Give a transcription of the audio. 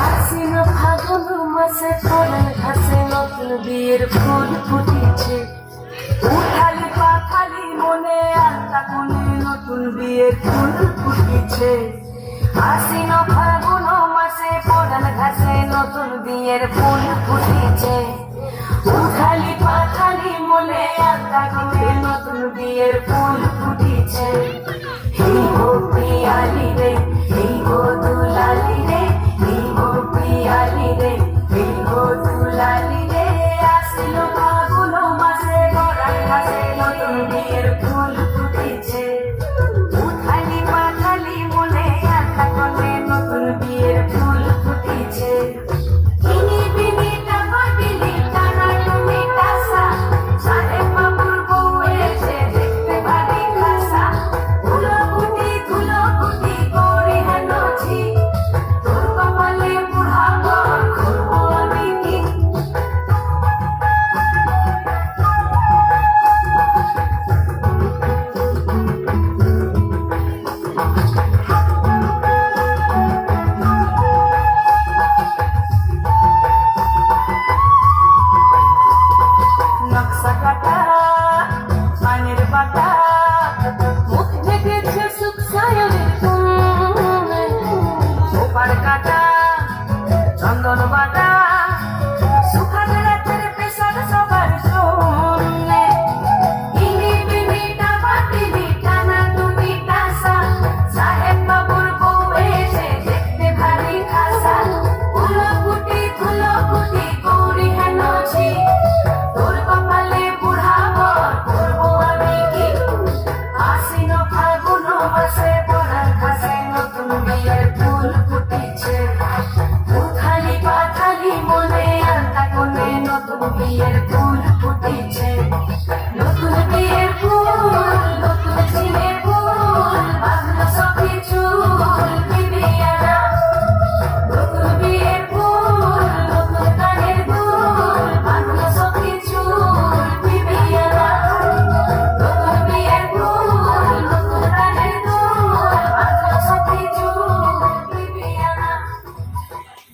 আশ্বিন ফাগুন মাসে ফলের ঘাসে নতুন বিয়ের ফুল ফুটেছে। উঠালি পাখালি মনে আত্মা কোণে নতুন বিয়ের ফুল ফুটেছে। আশ্বিন ফাগুন মাসে ফলের ঘাসে নতুন বিয়ের ফুল ফুটেছে। উঠালি পাখালি মনে আত্মা কোণে নতুন বিয়ের ফুল ফুটেছে। এই গো পিয়ালি রে, এই গো দুলালি রে, এই গো পিয়ালি রে, এই গো দুলালি রে। আসিল ফাগুন মাসে গড়ার ঘাসে নতুন বিয়ের ফুল ফুটেছে। উঠালি পাখালি মনে আত্মা কোণে নতুন বিয়ের ফুল ফুটেছে। ইনি বিনি টাকা বিনি টানা টুনি টাসা, সাহেব বাবুর বউ এসে দেখতে ভারী খাসা। ধুলো কুটি করি হেনছি, তোর কপালে বুড়া ঘর খুলবো আমি কি। নকশা কাটা পানির বাটা, মুখ ঢেকেছে সুখ সায়নের কোণে। ওপার কাটা চন্দন বাটা, সুখাতে রাতের পেশার সবার শোনে। ইনি বিনি টাকা বিনি টানা টুনি টাসা, সাহেব বাবুর বউ এসে দেখতে ভারী খাসা। ধুলো কুটি করি হেনছি, তোর কপালে বুড়া বর করবো আমি কি। আশ্বিন ফাগুন মাসে